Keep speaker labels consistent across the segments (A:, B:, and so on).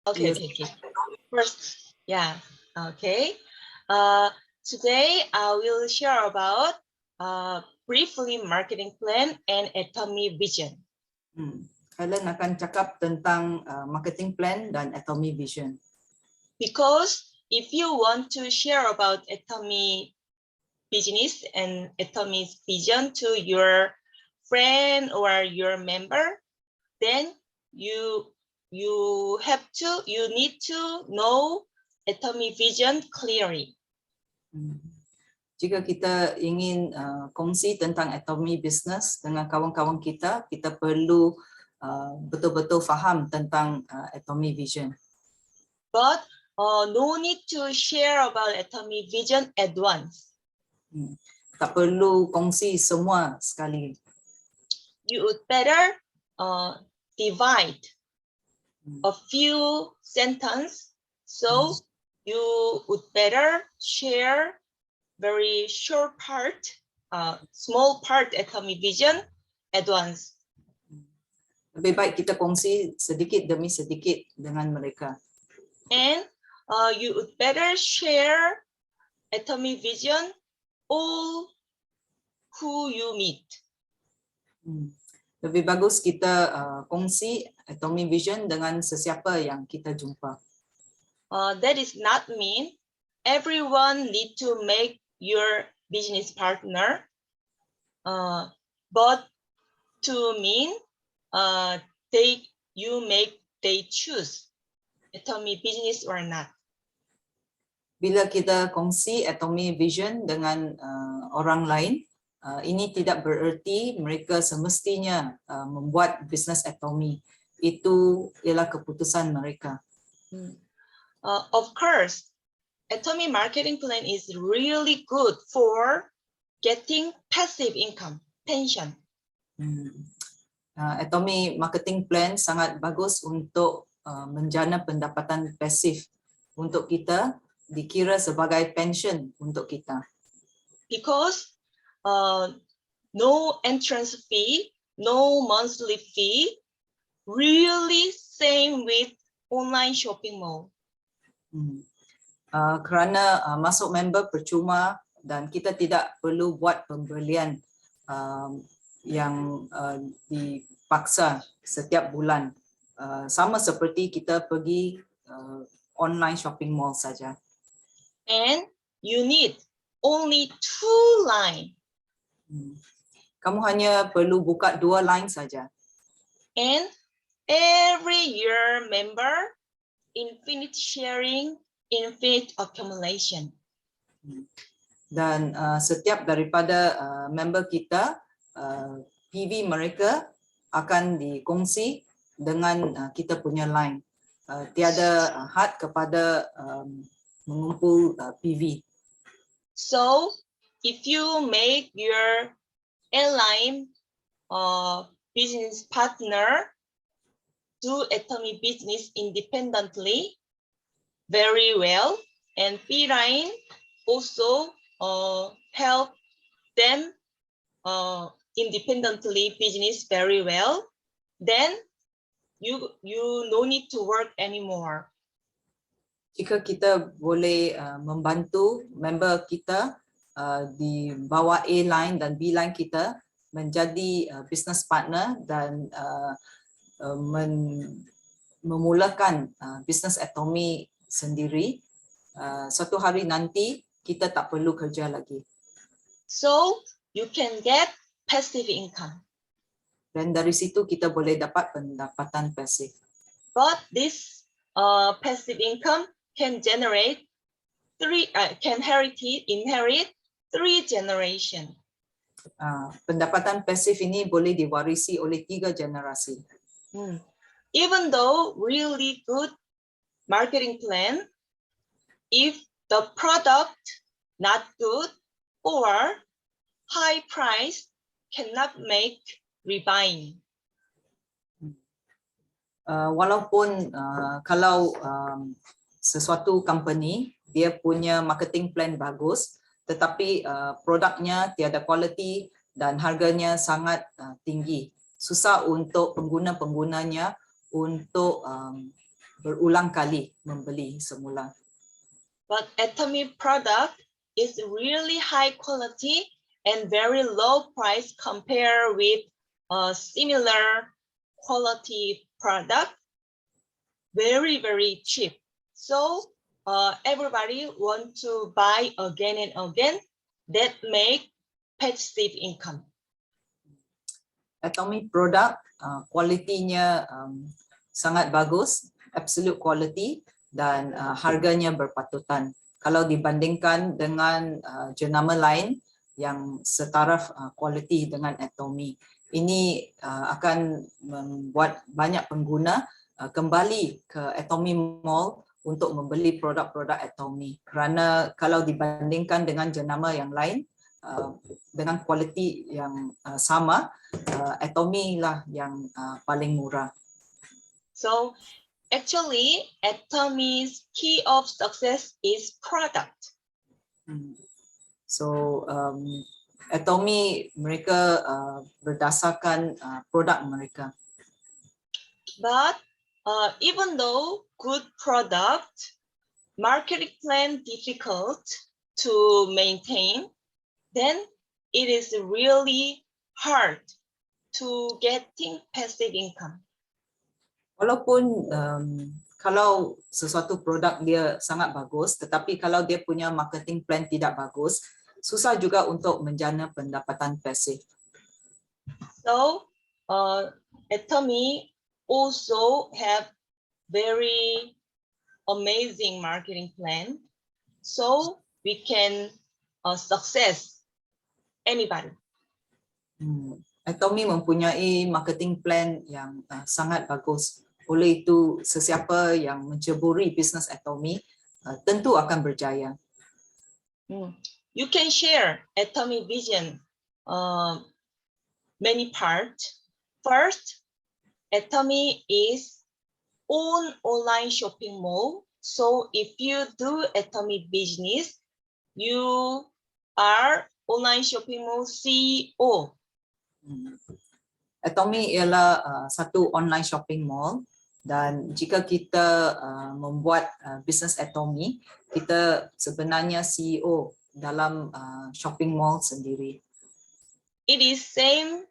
A: Okay,
B: Yes.
A: okay. First, yeah, okay. Today I will share about briefly marketing plan and Atomy vision.
B: Helen akan cakap tentang marketing plan dan Atomy vision.
A: Because if you want to share about Atomy business and Atomy's vision to your friend or your member, then you need to know Atomy vision clearly.
B: Jika kita ingin kongsi tentang Atomy business dengan kawan-kawan kita, kita perlu betul-betul faham tentang Atomy vision.
A: But no need to share about Atomy vision at once.
B: Tak perlu kongsi semua sekali.
A: You would better divide a few sentences. So you would better share very short part, small part Atomy vision at once.
B: Lebih baik kita kongsi sedikit demi sedikit dengan mereka.
A: And you would better share Atomy vision all who you meet.
B: Lebih bagus kita kongsi Atomy vision dengan sesiapa yang kita jumpa.
A: That is not mean everyone need to make your business partner, but to mean they choose Atomy business or not.
B: Bila kita kongsi Atomy vision dengan orang lain, ini tidak bererti mereka semestinya membuat bisnes Atomy. Itu ialah keputusan mereka.
A: Of course, Atomy marketing plan is really good for getting passive income, pension.
B: Atomy marketing plan sangat bagus untuk menjana pendapatan pasif untuk kita, dikira sebagai pension untuk kita.
A: Because no entrance fee, no monthly fee, really same with online shopping mall.
B: Kerana masuk member percuma dan kita tidak perlu buat pembelian yang dipaksa setiap bulan. Sama seperti kita pergi online shopping mall saja.
A: And you need only 2 lines.
B: Kamu hanya perlu buka 2 line saja.
A: And every year member, infinite sharing, infinite accumulation.
B: Dan setiap daripada member kita, PV mereka akan dikongsi dengan kita punya line. Tiada had kepada mengumpul PV.
A: So if you make your airline business partner do Atomy business independently very well, and Beeline also help them independently business very well, then you no need to work anymore.
B: Jika kita boleh membantu member kita di bawah A line dan B line kita menjadi business partner dan memulakan business Atomy sendiri, suatu hari nanti kita tak perlu kerja lagi.
A: So you can get passive income.
B: Dan dari situ kita boleh dapat pendapatan pasif.
A: But this passive income can generate inherit 3 generation.
B: Pendapatan pasif ini boleh diwarisi oleh 3 generasi.
A: Even though really good marketing plan, if the product not good or high price cannot make rebuying.
B: Walaupun kalau sesuatu company dia punya marketing plan bagus, tetapi produknya tiada quality dan harganya sangat tinggi, susah untuk pengguna-penggunanya untuk berulang kali membeli semula.
A: But Atomy product is really high quality and very low price compared with a similar quality product, very, very cheap. So everybody want to buy again and again. That make passive income.
B: Atomy product kualitinya sangat bagus, absolute quality, dan harganya berpatutan. Kalau dibandingkan dengan jenama lain yang setaraf kualiti dengan Atomy, ini akan membuat banyak pengguna kembali ke Atomy Mall untuk membeli produk-produk Atomy. Kerana kalau dibandingkan dengan jenama yang lain, dengan kualiti yang sama, Atomy lah yang paling murah.
A: So actually, Atomy's key of success is product.
B: So Atomy mereka berdasarkan produk mereka.
A: But even though good product, marketing plan difficult to maintain, then it is really hard to getting passive income.
B: Walaupun kalau sesuatu produk dia sangat bagus, tetapi kalau dia punya marketing plan tidak bagus, susah juga untuk menjana pendapatan pasif.
A: So Atomy also have very amazing marketing plan, so we can success anybody.
B: Atomy mempunyai marketing plan yang sangat bagus. Oleh itu, sesiapa yang menceburi bisnes Atomy tentu akan berjaya.
A: You can share Atomy vision many parts. First, Atomy is own online shopping mall. So if you do Atomy business, you are online shopping mall CEO.
B: Atomy ialah satu online shopping mall, dan jika kita membuat bisnes Atomy, kita sebenarnya CEO dalam shopping mall sendiri.
A: It is same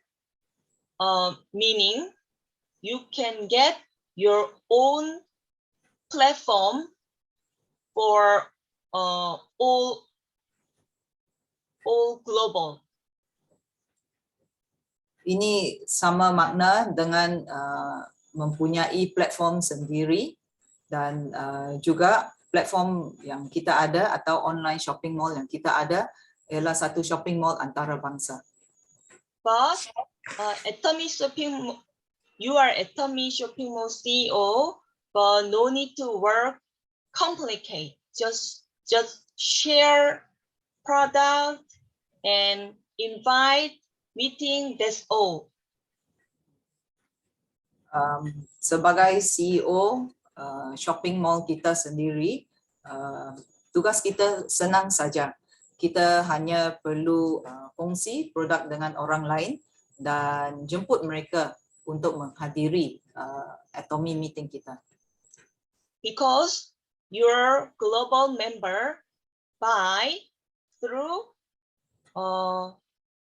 A: meaning. You can get your own platform for all global.
B: Ini sama makna dengan mempunyai platform sendiri, dan juga platform yang kita ada atau online shopping mall yang kita ada ialah satu shopping mall antarabangsa.
A: But Atomy shopping, you are Atomy shopping mall CEO, but no need to work complicate. Just share product and invite meeting. That's all.
B: Sebagai CEO shopping mall kita sendiri, tugas kita senang saja. Kita hanya perlu kongsi produk dengan orang lain dan jemput mereka untuk menghadiri Atomy meeting kita.
A: Because your global member buy through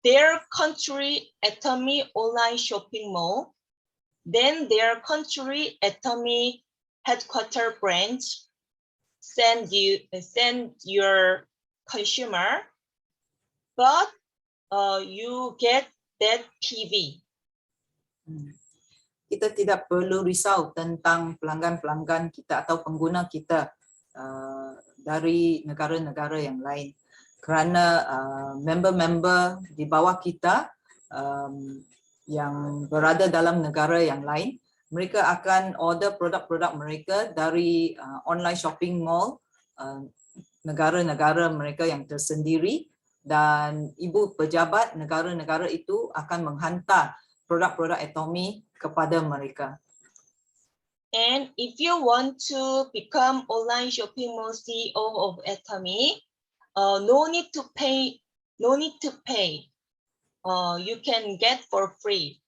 A: their country Atomy online shopping mall, then their country Atomy headquarter branch send your consumer, but you get that PV.
B: Kita tidak perlu risau tentang pelanggan-pelanggan kita atau pengguna kita dari negara-negara yang lain, kerana member-member di bawah kita yang berada dalam negara yang lain, mereka akan order produk-produk mereka dari online shopping mall negara-negara mereka yang tersendiri, dan ibu pejabat negara-negara itu akan menghantar produk-produk Atomy kepada mereka.
A: And if you want to become online shopping mall CEO of Atomy, no need to pay. You can get for free.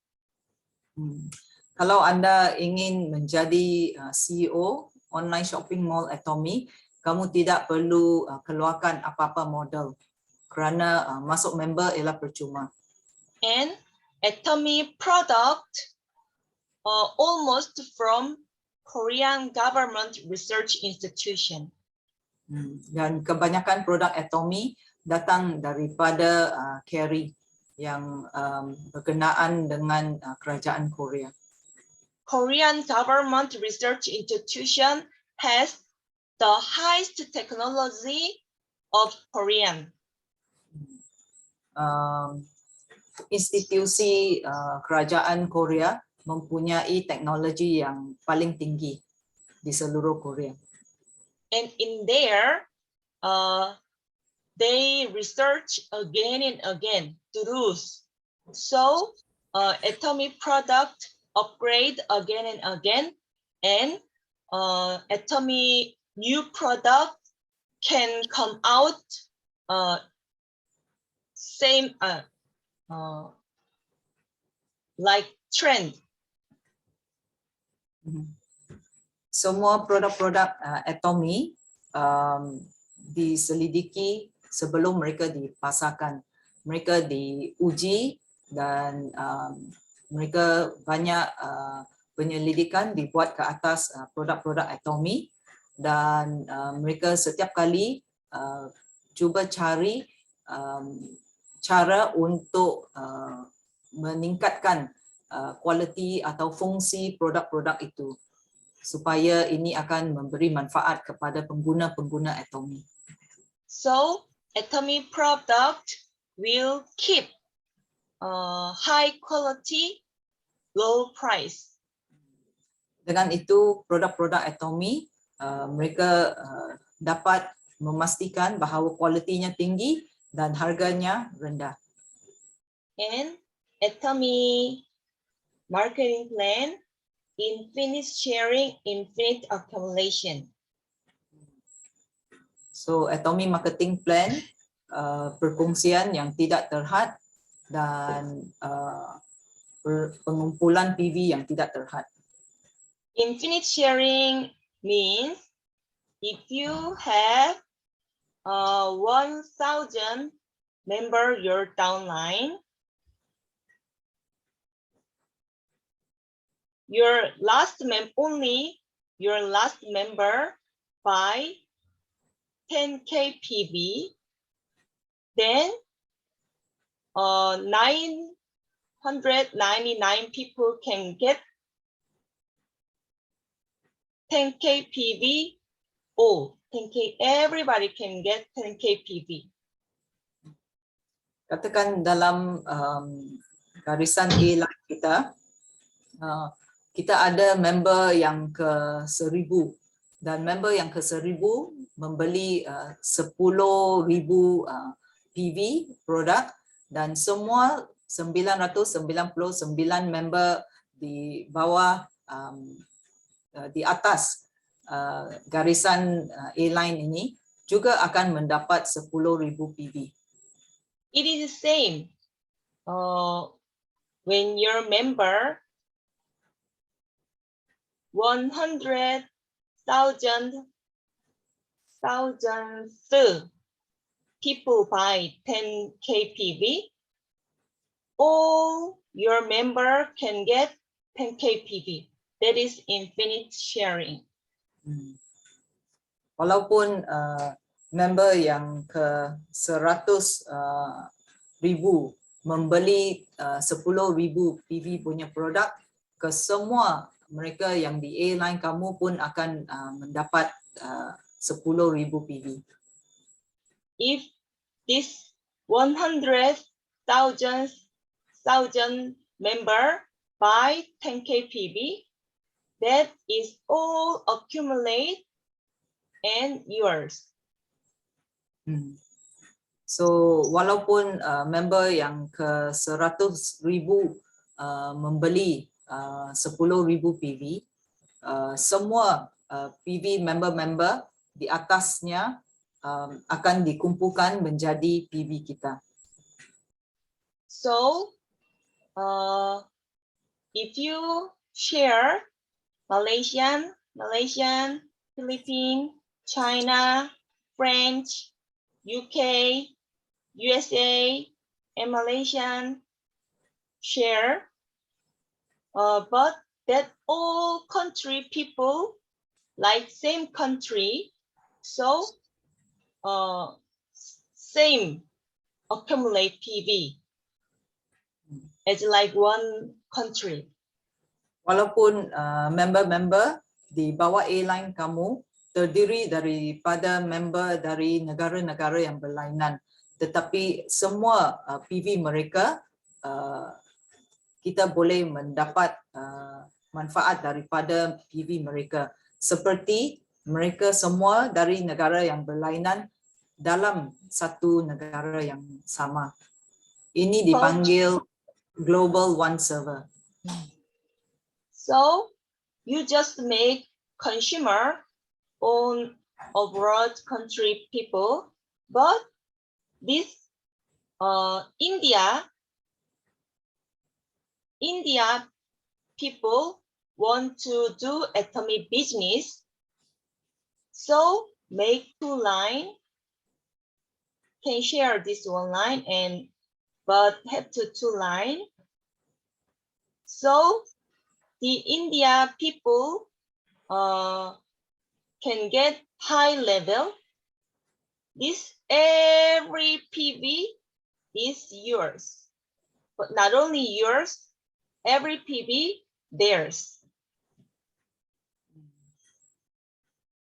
B: Kalau Anda ingin menjadi CEO online shopping mall Atomy, kamu tidak perlu keluarkan apa-apa modal kerana masuk member ialah percuma.
A: And Atomy product almost from Korean government research institution.
B: Dan kebanyakan produk Atomy datang daripada KERI yang berkenaan dengan kerajaan Korea.
A: Korean government research institution has the highest technology of Korean.
B: Institusi kerajaan Korea mempunyai teknologi yang paling tinggi di seluruh Korea.
A: And in there, they research again and again to use. So Atomy product upgrade again and again, and Atomy new product can come out same like trend.
B: Semua produk-produk Atomy diselidiki sebelum mereka dipasarkan. Mereka diuji dan mereka banyak penyelidikan dibuat ke atas produk-produk Atomy, dan mereka setiap kali cuba cari cara untuk meningkatkan kualiti atau fungsi produk-produk itu, supaya ini akan memberi manfaat kepada pengguna-pengguna Atomy.
A: So Atomy product will keep high quality, low price.
B: Dengan itu, produk-produk Atomy mereka dapat memastikan bahawa kualitinya tinggi dan harganya rendah.
A: And Atomy marketing plan, infinite sharing, infinite accumulation.
B: So Atomy marketing plan, perkongsian yang tidak terhad dan pengumpulan PV yang tidak terhad.
A: Infinite sharing means if you have 1,000 member your downline, your last member buy 10K PV, then 999 people can get 10K PV. Oh, 10K, everybody can get 10K PV.
B: Katakan dalam garisan A-line kita, kita ada member yang ke 1,000, dan member yang ke 1,000 membeli 10,000 PV produk, dan semua 999 member di bawah di atas garisan A-line ini juga akan mendapat 10,000 PV.
A: It is the same. When your member 100,000 people buy 10K PV, all your member can get 10K PV. That is infinite sharing.
B: Walaupun member yang ke 100,000 membeli 10,000 PV punya produk, ke semua mereka yang di A-line kamu pun akan mendapat 10,000 PV.
A: If this 100,000 member buy 10K PV, that is all accumulate and yours.
B: So walaupun member yang ke 100,000 membeli 10,000 PV, semua PV member-member di atasnya akan dikumpulkan menjadi PV kita.
A: So if you share Malaysian, Philippines, China, French, UK, USA, and Malaysian share, but that all country people like same country, so same accumulate PV as like one country.
B: Walaupun member-member di bawah A-line kamu terdiri daripada member dari negara-negara yang berlainan, tetapi semua PV mereka kita boleh mendapat manfaat daripada PV mereka, seperti mereka semua dari negara yang berlainan dalam satu negara yang sama. Ini dipanggil Global One Server.
A: So you just make consumer on abroad country people, but this India people want to do atomic business, so make two line, can share this one line and but have to two line. So the India people can get high level. This every PV is yours, but not only yours, every PV theirs.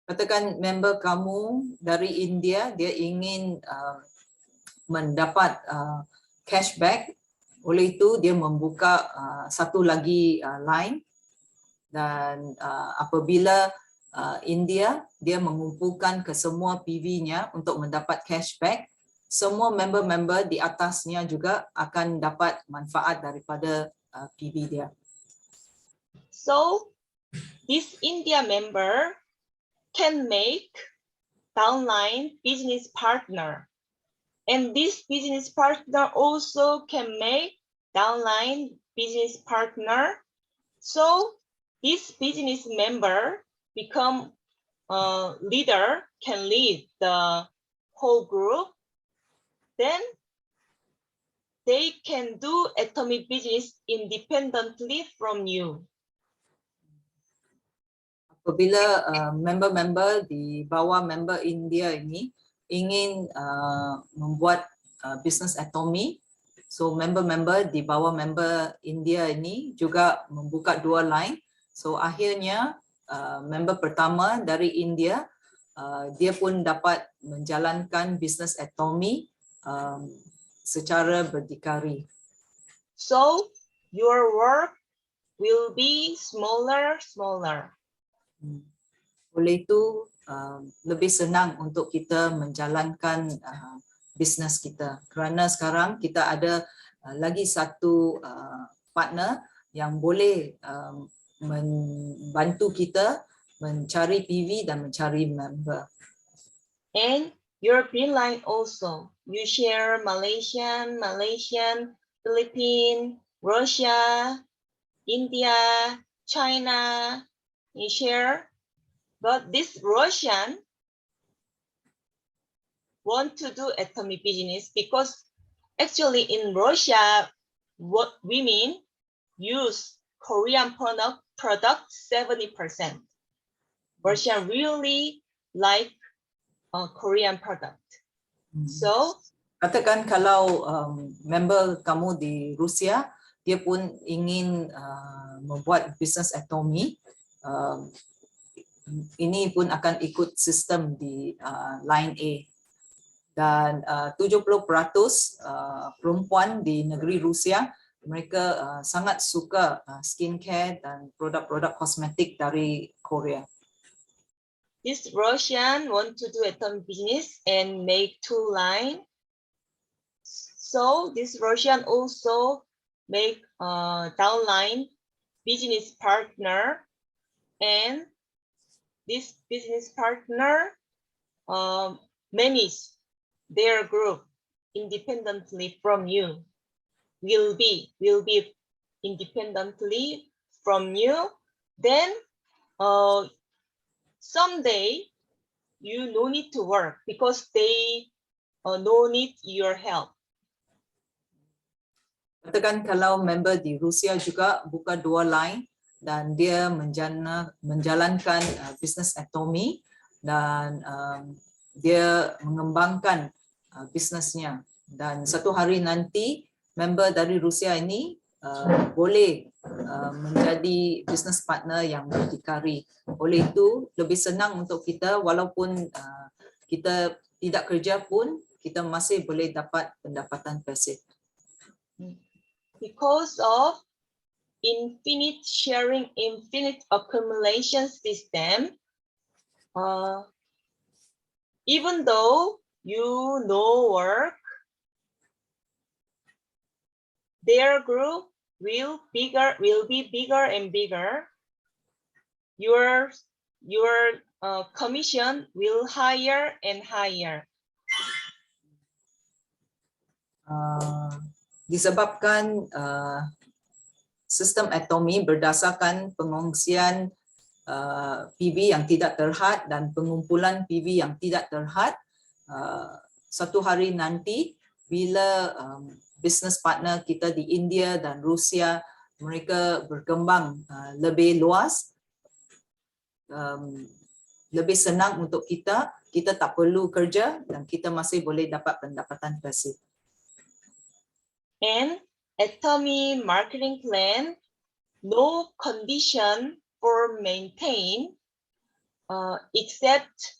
B: Katakan member kamu dari India, dia ingin mendapat cashback, oleh itu dia membuka satu lagi line, dan apabila India dia mengumpulkan ke semua PV-nya untuk mendapat cashback, semua member-member di atasnya juga akan dapat manfaat daripada PV dia.
A: So this India member can make downline business partner, and this business partner also can make downline business partner. So this business member become a leader, can lead the whole group. Then they can do atomic business independently from you.
B: Apabila member-member di bawah member India ini ingin membuat bisnes atomi, so member-member di bawah member India ini juga membuka dua line. So akhirnya member pertama dari India dia pun dapat menjalankan bisnes atomi secara berdikari.
A: So your work will be smaller.
B: Oleh itu lebih senang untuk kita menjalankan bisnes kita, kerana sekarang kita ada lagi satu partner yang boleh membantu kita mencari PV dan mencari member.
A: And European line also, you share Malaysian, Philippines, Russia, India, China, you share. But this Russian want to do atomic business because actually in Russia, what women use Korean product 70%. Russian really like Korean product. So
B: katakan kalau member kamu di Rusia, dia pun ingin membuat bisnes atomi, ini pun akan ikut sistem di line A. Dan 70% perempuan di negeri Rusia, mereka sangat suka skincare dan produk-produk kosmetik dari Korea.
A: This Russian want to do atomic business and make two line. So this Russian also make downline business partner, and this business partner manage their group independently from you. Will be independently from you, then someday you no need to work because they no need your help.
B: Katakan kalau member di Rusia juga buka 2 line dan dia menjalankan bisnes Atomy dan dia mengembangkan bisnesnya, dan satu hari nanti member dari Rusia ini boleh menjadi business partner yang berdikari. Oleh itu lebih senang untuk kita, walaupun kita tidak kerja pun kita masih boleh dapat pendapatan pasif.
A: Because of infinite sharing, infinite accumulation system, even though you no work, their group will be bigger and bigger. Your commission will higher and higher.
B: Disebabkan sistem Atomy berdasarkan pengongsian PV yang tidak terhad dan pengumpulan PV yang tidak terhad, satu hari nanti bila business partner kita di India dan Rusia mereka berkembang lebih luas, lebih senang untuk kita tak perlu kerja dan kita masih boleh dapat pendapatan pasif.
A: And Atomy marketing plan, no condition for maintain, except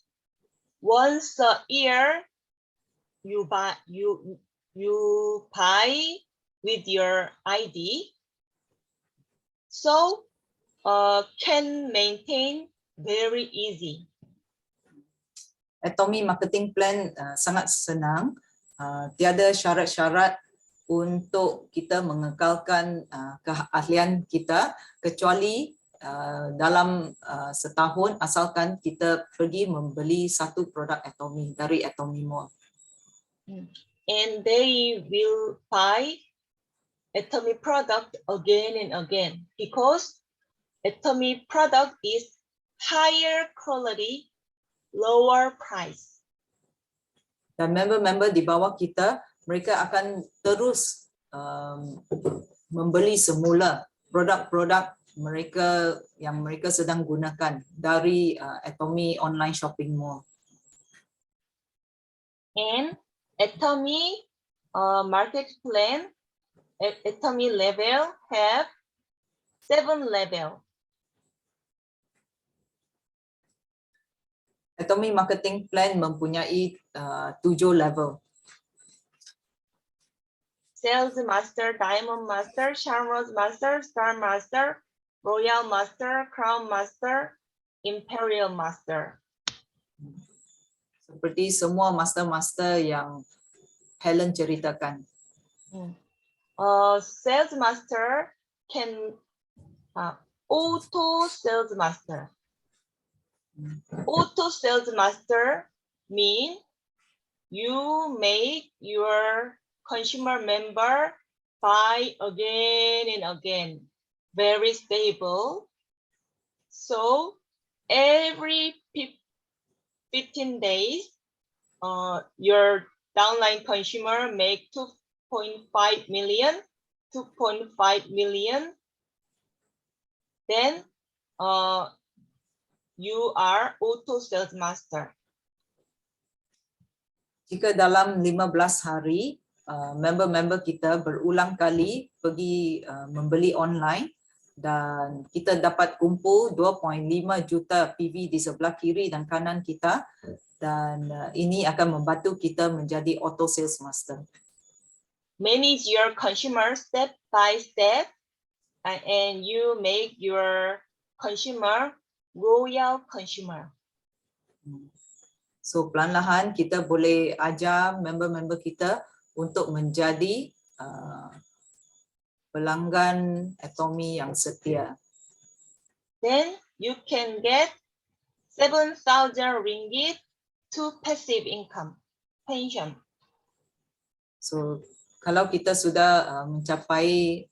A: once a year you buy with your ID, so can maintain very easy.
B: Atomy marketing plan sangat senang, tiada syarat-syarat untuk kita mengekalkan keahlian kita, kecuali dalam setahun asalkan kita pergi membeli satu produk Atomy dari Atomy Mall.
A: And they will buy Atomy product again and again because Atomy product is higher quality, lower price.
B: Dan member-member di bawah kita, mereka akan terus membeli semula produk-produk mereka yang mereka sedang gunakan dari Atomy online shopping mall.
A: And Atomy market plan, Atomy level have 7 level.
B: Atomy marketing plan mempunyai 7 level.
A: Sales Master, Diamond Master, Shamrock Master, Star Master, Royal Master, Crown Master, Imperial Master.
B: Seperti semua master-master yang Helen ceritakan.
A: Sales Master can auto Sales Master. Auto Sales Master mean you make your consumer member buy again and again, very stable. So every 15 days, your downline consumer make 2.5 million. Then you are auto sales master.
B: Jika dalam 15 hari member-member kita berulang kali pergi membeli online dan kita dapat kumpul 2.5 juta PV di sebelah kiri dan kanan kita, dan ini akan membantu kita menjadi auto sales master.
A: Manage your consumer step by step and you make your consumer royal consumer.
B: So perlahan-lahan kita boleh ajar member-member kita untuk menjadi pelanggan Atomy yang setia.
A: Then you can get 7,000 ringgit to passive income, pension.
B: So kalau kita sudah mencapai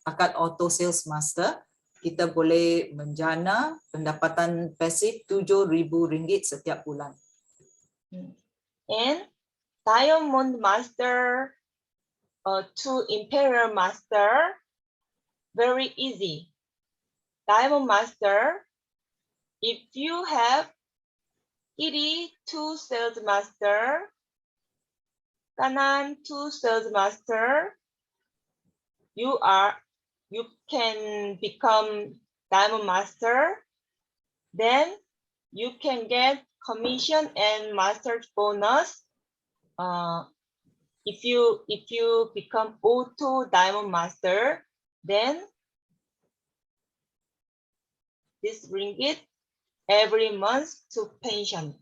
B: pakat auto sales master, kita boleh menjana pendapatan pasif RM7,000 setiap bulan.
A: And Diamond Master to Imperial Master, very easy. Diamond Master, if you have Kiri to Sales Master, Kanan to Sales Master, you can become Diamond Master. Then you can get commission and master bonus. If you become auto Diamond Master, then this ringgit every month to pension.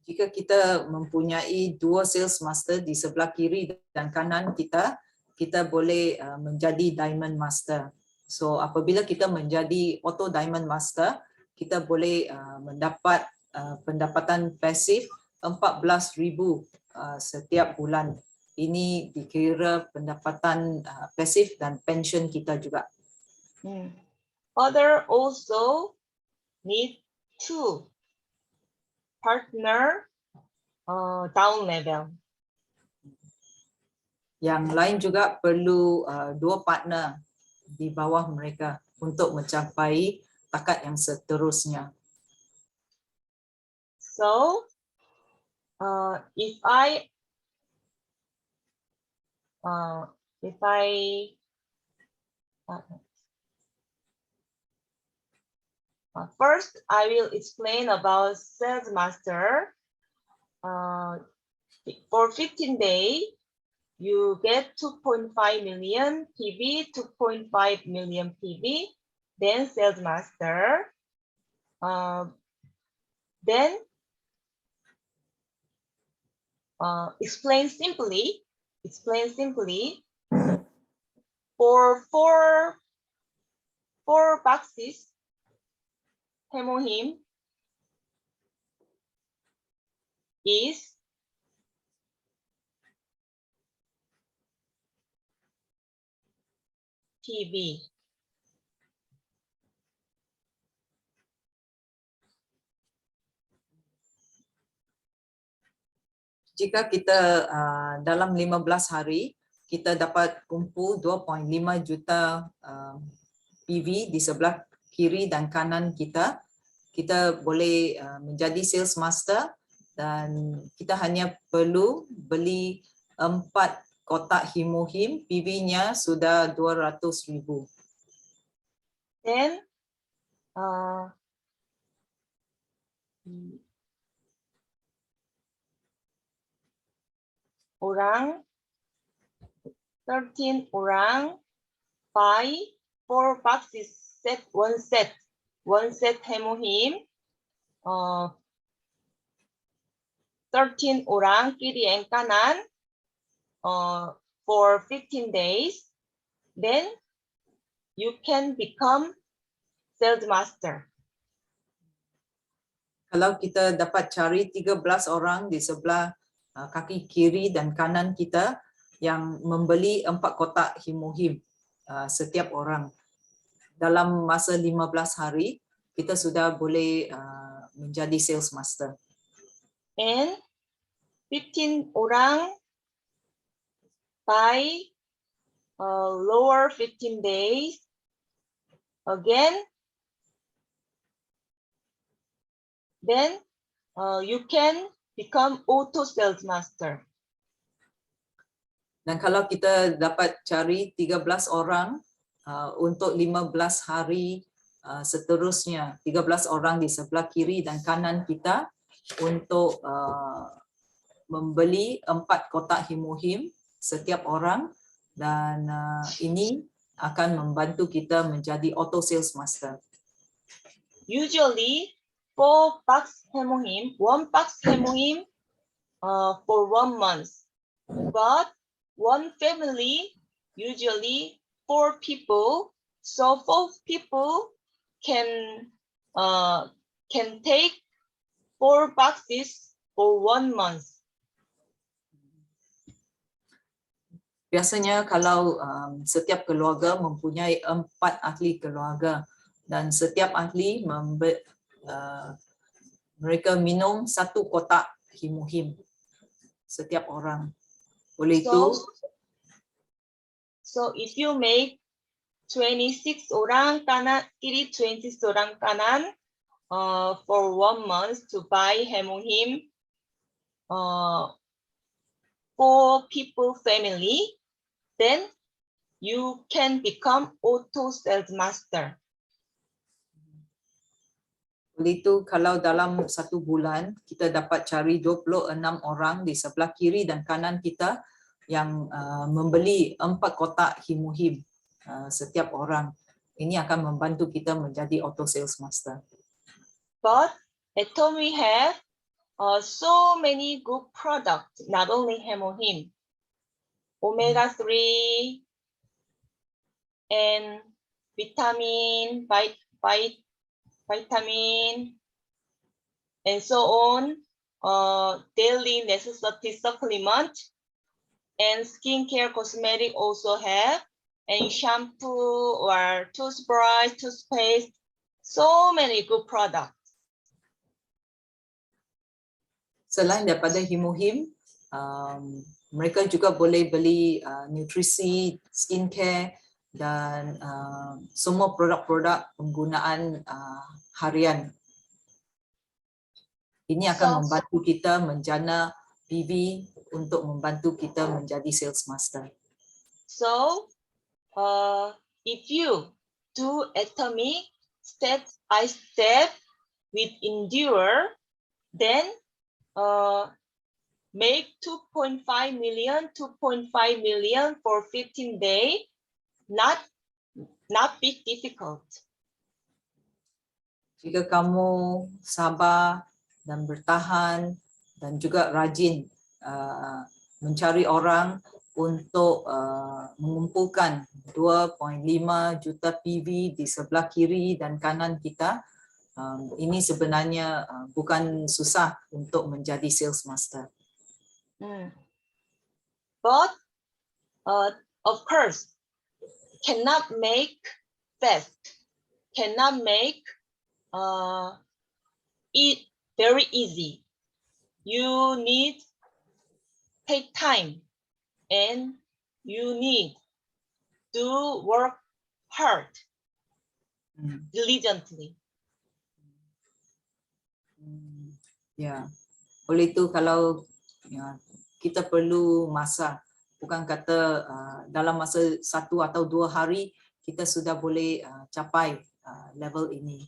B: Jika kita mempunyai dua sales master di sebelah kiri dan kanan kita, kita boleh menjadi Diamond Master. So apabila kita menjadi Auto Diamond Master, kita boleh mendapat pendapatan pasif RM14,000 setiap bulan. Ini dikira pendapatan pasif dan pension kita juga.
A: Other also need two partner down level.
B: Yang lain juga perlu dua partner di bawah mereka untuk mencapai takat yang seterusnya.
A: So if I first I will explain about Sales Master. For 15 days, you get 2.5 million PV, 2.5 million PV, then Sales Master. Then explain simply, for four boxes, Hemohim is PV.
B: Jika kita dalam 15 hari, kita dapat kumpul 2.5 juta PV di sebelah kiri dan kanan kita, kita boleh menjadi sales master dan kita hanya perlu beli 4 kotak Hemohim, PV-nya sudah 200,000.
A: Then orang 13 orang buy 4 boxes one set Hemohim. 13 orang kiri and kanan for 15 days, then you can become sales master.
B: Kalau kita dapat cari 13 orang di sebelah kaki kiri dan kanan kita yang membeli 4 kotak Hemohim setiap orang, dalam masa 15 hari kita sudah boleh menjadi sales master.
A: And 15 orang by lower 15 days again, then you can become auto sales master.
B: Dan kalau kita dapat cari 13 orang untuk 15 hari seterusnya, 13 orang di sebelah kiri dan kanan kita untuk membeli 4 kotak Hemohim setiap orang, dan ini akan membantu kita menjadi auto sales master.
A: Usually 4 box Hemohim, 1 box Hemohim for 1 month, but one family usually 4 people, so 4 people can take 4 boxes for 1 month.
B: biasanya kalau setiap keluarga mempunyai 4 ahli keluarga dan setiap ahli mereka minum 1 kotak Himuhim setiap orang. Oleh itu,
A: So if you make 26 orang kanan kiri, 26 orang kanan for 1 month to buy Himuhim 4 people family, then you can become auto sales master.
B: oleh itu kalau dalam 1 bulan kita dapat cari 26 orang di sebelah kiri dan kanan kita yang membeli 4 kotak Himuhim setiap orang, ini akan membantu kita menjadi auto sales master.
A: But Atomy have so many good products, not only Himuhim, omega-3 and vitamin, vitamin, and so on, daily necessity supplement, and skincare cosmetic also have, and shampoo or toothbrush, toothpaste, so many good products.
B: Selain daripada Himuhim, mereka juga boleh beli nutrisi, skincare dan semua produk-produk penggunaan harian. Ini akan membantu kita menjana PV untuk membantu kita menjadi sales master.
A: So, if you do Atomy step by step with endure, then make 2.5 million for 15 days, not big difficult.
B: Jika kamu sabar dan bertahan dan juga rajin mencari orang untuk mengumpulkan 2.5 juta PV di sebelah kiri dan kanan kita, ini sebenarnya bukan susah untuk menjadi sales master.
A: But of course, cannot make fast, cannot make it very easy. You need take time and you need to work hard, diligently.
B: Ya, oleh itu kalau kita perlu masa, bukan kata dalam masa 1 atau 2 hari kita sudah boleh capai level ini.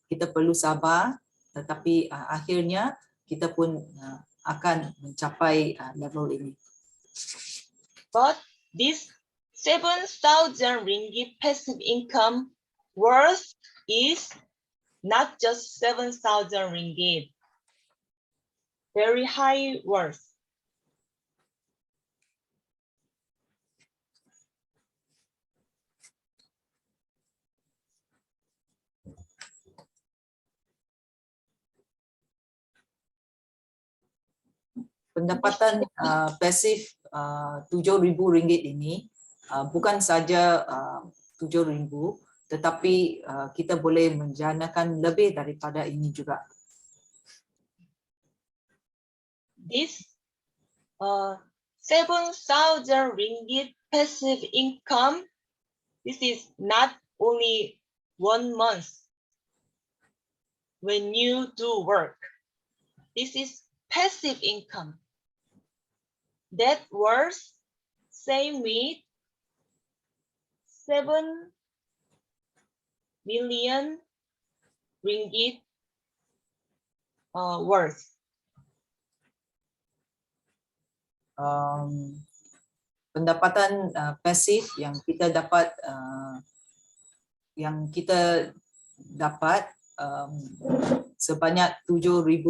B: Kita perlu sabar, tetapi akhirnya kita pun akan mencapai level ini.
A: But this 7,000 ringgit passive income worth is not just 7,000 ringgit, very high worth.
B: Pendapatan pasif RM7,000 ini bukan saja RM7,000, tetapi kita boleh menjanakan lebih daripada ini juga.
A: This 7,000 ringgit passive income, this is not only 1 month when you do work. This is passive income. That worth same with 7 million ringgit worth.
B: Pendapatan pasif yang kita dapat sebanyak RM7,000,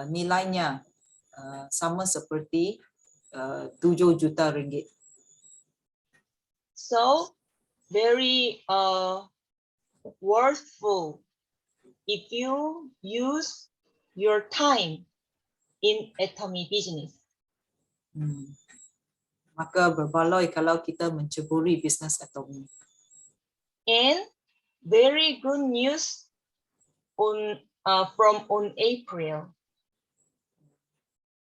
B: nilainya sama seperti RM7 juta.
A: So very worthful if you use your time in Atomy business.
B: maka berbaloi kalau kita menceburi bisnes Atomy.
A: And very good news from on April.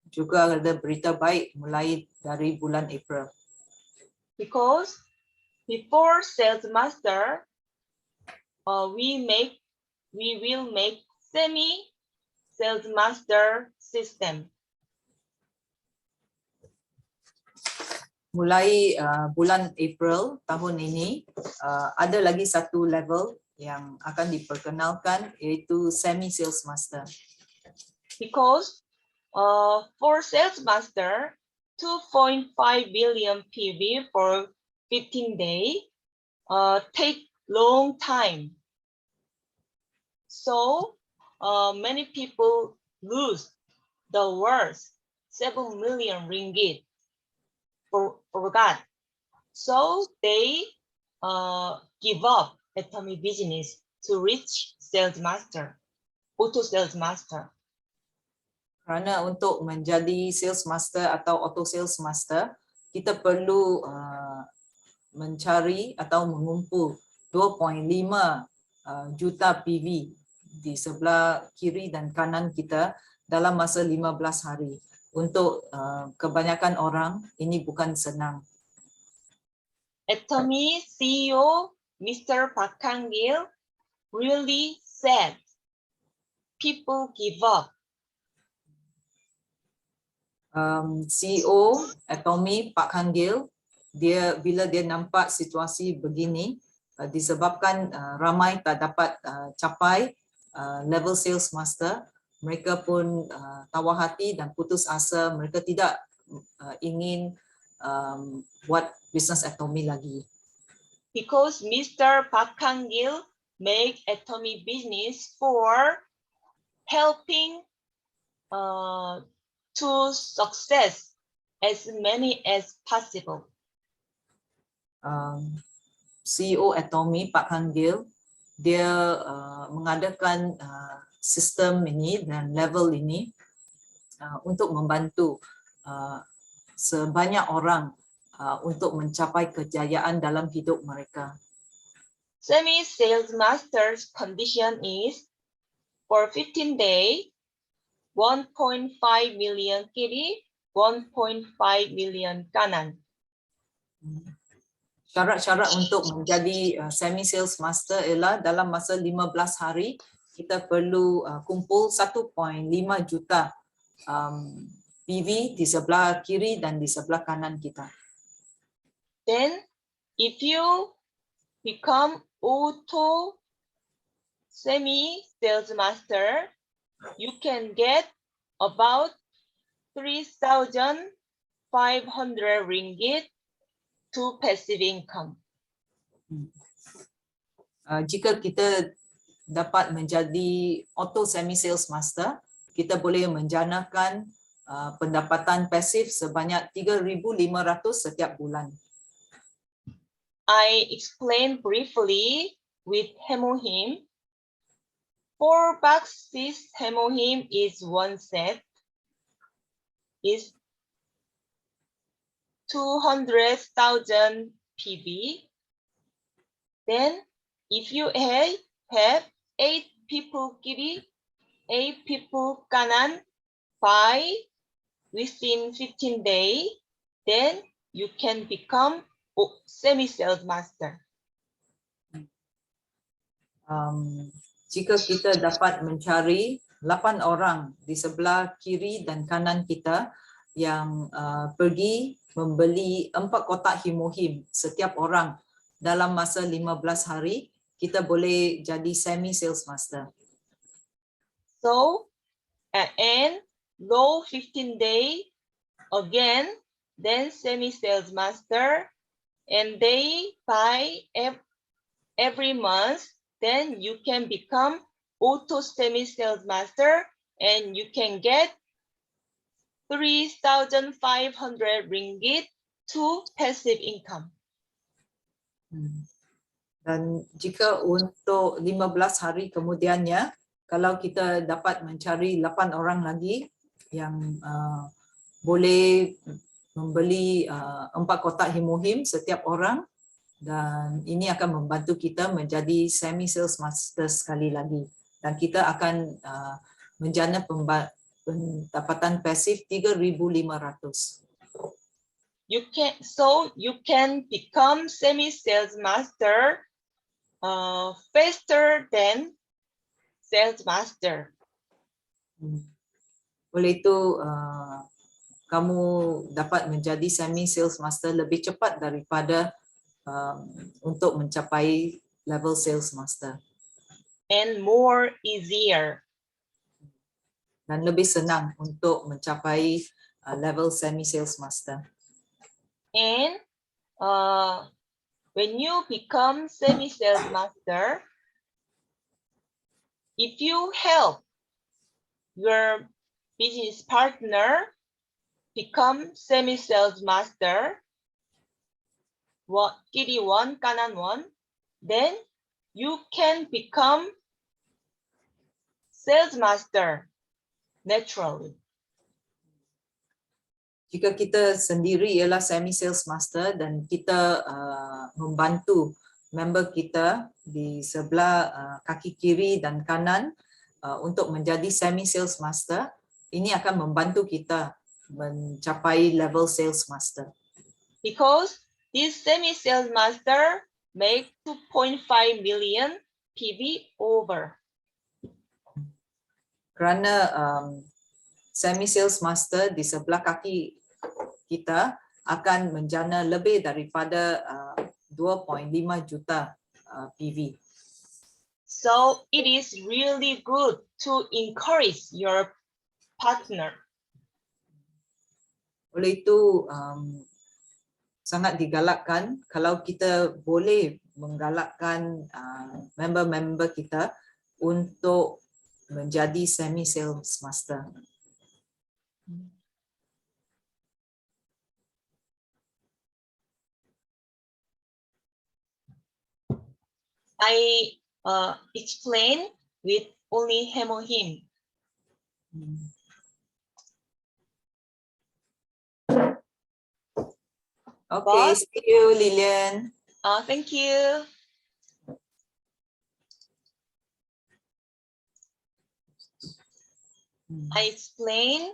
B: Juga ada berita baik mulai dari bulan April.
A: Because before sales master, we will make semi sales master system.
B: Mulai bulan April tahun ini ada lagi satu level yang akan diperkenalkan, iaitu semi sales master.
A: Because for sales master, 2.5 billion PV for 15 days take long time. So many people lose the worth 7 million ringgit for that. So they give up Atomy business to reach sales master, auto sales master.
B: Kerana untuk menjadi sales master atau auto sales master, kita perlu mencari atau mengumpul 2.5 juta PV di sebelah kiri dan kanan kita dalam masa 15 hari. Untuk kebanyakan orang, ini bukan senang.
A: Atomy CEO Mr. Park Kang-gil really sad. People give up.
B: CEO Atomy Park Kang-gil, bila dia nampak situasi begini, disebabkan ramai tak dapat capai level sales master, mereka pun tawar hati dan putus asa. Mereka tidak ingin buat bisnes Atomy lagi.
A: Because Mr. Park Kang-gil make Atomy business for helping to success as many as possible.
B: CEO Atomy Park Kang-gil, dia mengadakan sistem ini dan level ini untuk membantu sebanyak orang untuk mencapai kejayaan dalam hidup mereka.
A: Semi sales master's condition is for 15 days, 1.5 million kiri, 1.5 million kanan.
B: Syarat-syarat untuk menjadi semi sales master ialah dalam masa 15 hari kita perlu kumpul 1.5 juta PV di sebelah kiri dan di sebelah kanan kita.
A: Then if you become auto semi sales master, you can get about 3,500 ringgit to passive income.
B: Jika kita dapat menjadi auto semi sales master, kita boleh menjanakan pendapatan pasif sebanyak 3,500 setiap bulan.
A: I explained briefly with Hemohim. 4 boxes Hemohim is one set, is 200,000 PV. Then if you have 8 people kiri, 8 people kanan, by within 15 days, then you can become semi sales master.
B: Jika kita dapat mencari 8 orang di sebelah kiri dan kanan kita yang pergi membeli 4 kotak Hemohim setiap orang dalam masa 15 hari, kita boleh jadi semi sales master.
A: So, and go 15 days again, then semi sales master, and they buy every month, then you can become auto semi sales master, and you can get 3,500 ringgit to passive income.
B: Dan jika untuk 15 hari kemudiannya, kalau kita dapat mencari 8 orang lagi yang boleh membeli 4 kotak Himohim setiap orang, dan ini akan membantu kita menjadi semi sales master sekali lagi, dan kita akan menjana pendapatan pasif 3,500.
A: You can become semi sales master faster than sales master.
B: Oleh itu kamu dapat menjadi semi sales master lebih cepat daripada untuk mencapai level sales master,
A: and more easier.
B: dan lebih senang untuk mencapai level semi sales master.
A: And when you become semi sales master, if you help your business partner become semi sales master, kiri one, kanan one, then you can become sales master naturally.
B: Jika kita sendiri ialah semi sales master dan kita membantu member kita di sebelah kaki kiri dan kanan untuk menjadi semi sales master, ini akan membantu kita mencapai level sales master.
A: Because this semi sales master make 2.5 million PV over.
B: Kerana semi sales master di sebelah kaki kita akan menjana lebih daripada 2.5 juta PV.
A: So it is really good to encourage your partner.
B: Oleh itu sangat digalakkan kalau kita boleh menggalakkan member-member kita untuk menjadi semi sales master.
A: I explain with only Himohim.
B: Okay, see you, Lilian.
A: Thank you. I explain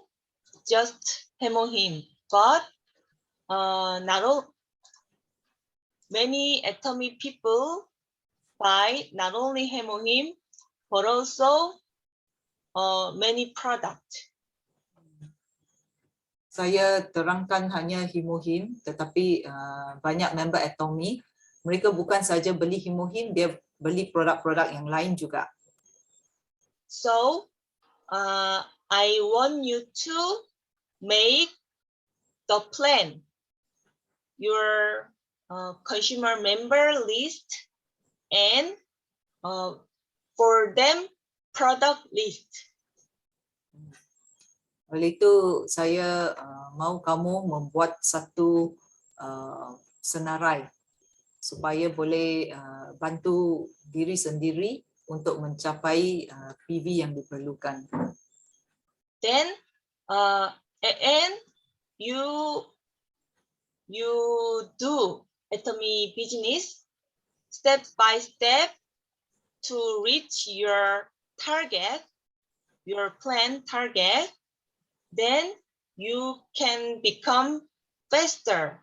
A: just Himohim, but not all. Many Atomy people buy not only Himohim, but also many products.
B: Saya terangkan hanya Himohim, tetapi banyak member Atomy, mereka bukan saja beli Himohim, dia beli produk-produk yang lain juga.
A: So I want you to make the plan, your consumer member list, and for them product list.
B: Oleh itu saya mahu kamu membuat satu senarai supaya boleh bantu diri sendiri untuk mencapai PV yang diperlukan.
A: Then and you do Atomy business step by step to reach your target, your plan target. Then you can become faster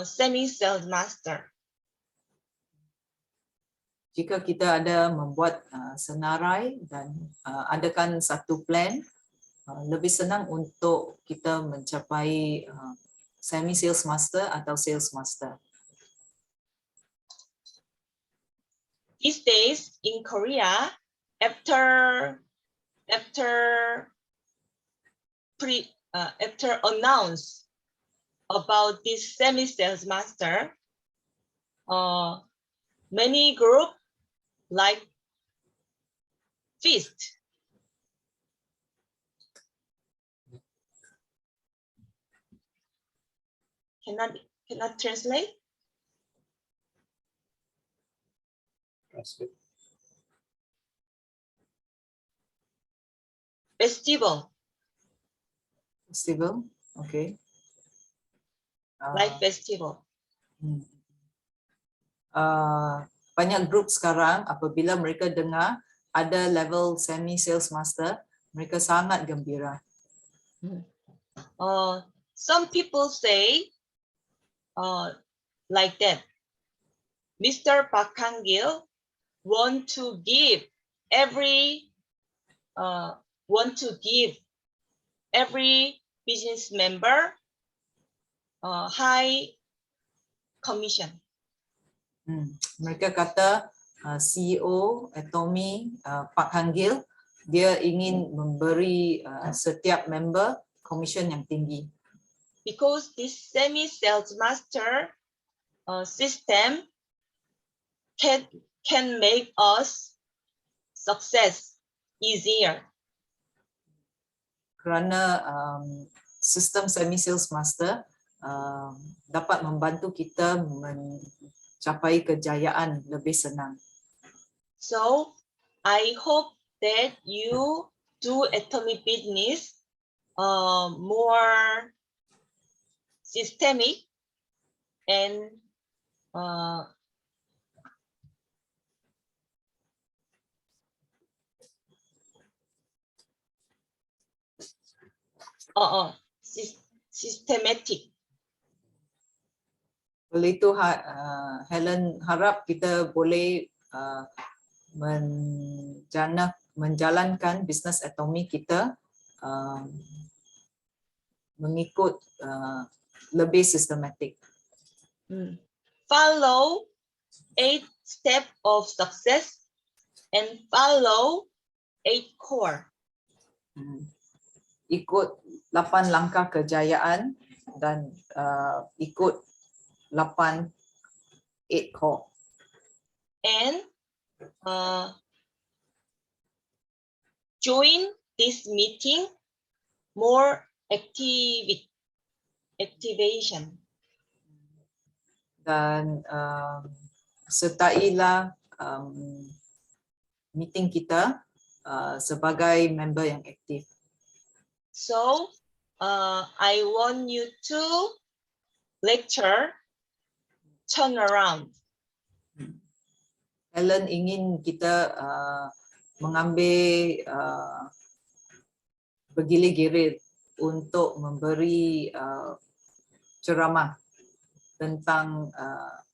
A: semi sales master.
B: Jika kita ada membuat senarai dan adakan satu plan, lebih senang untuk kita mencapai semi sales master atau sales master.
A: These days in Korea, after announce about this semi sales master, many group like Feast. Cannot translate? Festival.
B: Festival, okay.
A: like festival.
B: Banyak grup sekarang apabila mereka dengar ada level semi sales master, mereka sangat gembira.
A: Some people say like that. Mr. Park Hang-gil want to give every business member high commission.
B: Mereka kata CEO Atomy Park Hang-gil dia ingin memberi setiap member commission yang tinggi.
A: Because this semi sales master system can make us success easier.
B: Kerana sistem semi sales master dapat membantu kita mencapai kejayaan lebih senang.
A: So I hope that you do Atomy business more systemic and systematic.
B: Oleh itu Helen harap kita boleh menjalankan bisnes Atomy kita mengikut lebih sistematik.
A: Follow 8 steps of success and follow 8 core.
B: Ikut 8 langkah kejayaan dan ikut 8 core.
A: And join this meeting more activation.
B: Dan sertailah meeting kita sebagai member yang aktif.
A: So I want you to lecture turn around.
B: Helen ingin kita mengambil bergilir-gilir untuk memberi ceramah tentang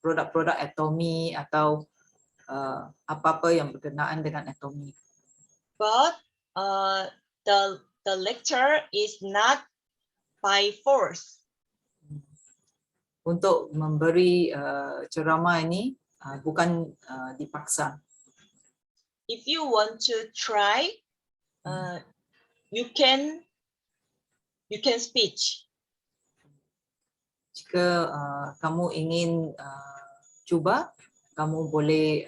B: produk-produk Atomy atau apa-apa yang berkenaan dengan Atomy.
A: But the lecture is not by force.
B: Untuk memberi ceramah ini bukan dipaksa.
A: If you want to try, you can speech.
B: Jika kamu ingin cuba, kamu boleh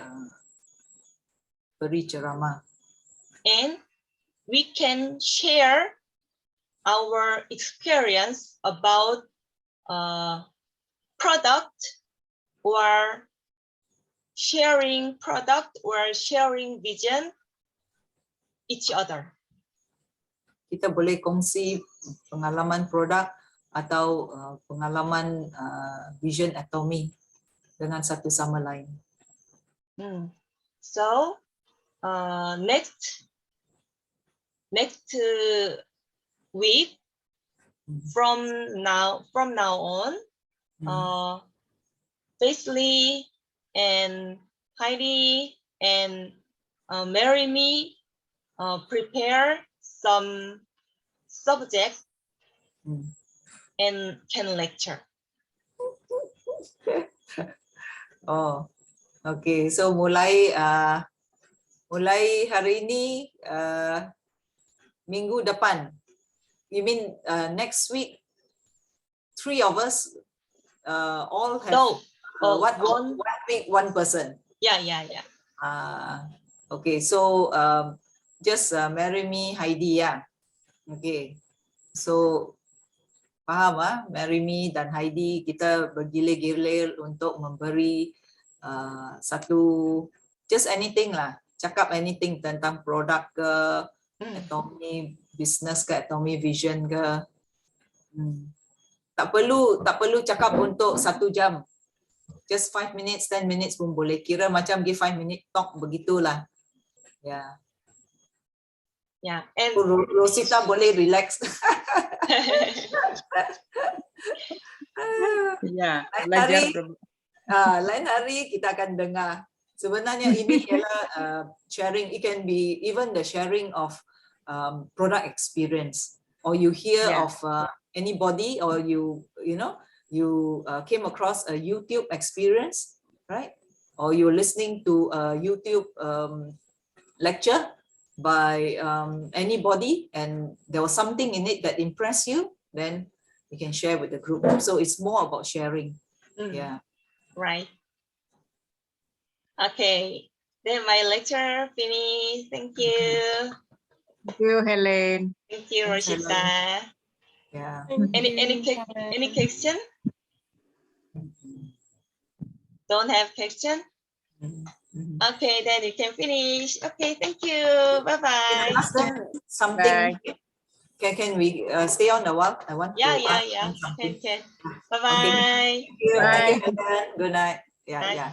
B: beri ceramah.
A: And we can share our experience about product or sharing vision each other.
B: Kita boleh kongsi pengalaman produk atau pengalaman vision Atomy dengan satu sama lain.
A: So next week from now on, Paisley and Heidi and Marry Me prepare some subject and can lecture.
B: Oh, okay. So mulai hari ini minggu depan. You mean next week? 3 of us all have one week, one person.
A: Yeah.
B: Okay, so just Marry Me, Heidi ya. Okay, so paham Marry Me dan Heidi kita bergilir-gilir untuk memberi satu just anything lah, cakap anything tentang produk ke Atomy business ke Atomy vision ke. Tak perlu cakap untuk 1 jam. Just 5 minutes, 10 minutes pun boleh. Kira macam give 5 minute talk begitulah. Ya.
A: Yeah, and
B: Rosita boleh relax.
C: Ya,
B: Lain
C: belajar.
B: hari, lain hari kita akan dengar. Sebenarnya ini ialah sharing. It can be even the sharing of product experience, or you hear
C: Yeah.
B: of anybody, or you came across a YouTube experience, right? Or you're listening to a YouTube lecture by anybody, and there was something in it that impressed you, then you can share with the group. So it's more about sharing. Yeah.
A: right. Okay, then my lecture finished. Thank you.
C: Thank you, Helen.
A: Thank you,
B: Thanks,
A: Rosita.
B: Yeah.
A: Any question? Don't have question?
B: Mhm.
A: Okay, then you can finish. Okay, thank you. Bye
B: Can I
A: bye.
B: ask them something? Can we stay on a while? I want
A: Yeah,
B: to
A: yeah,
B: ask
A: yeah.
B: them something.
A: Can. Bye bye.
B: Thank you.
C: Bye.
B: Thank you, Helen. Good night. Yeah,
A: Bye.
B: yeah.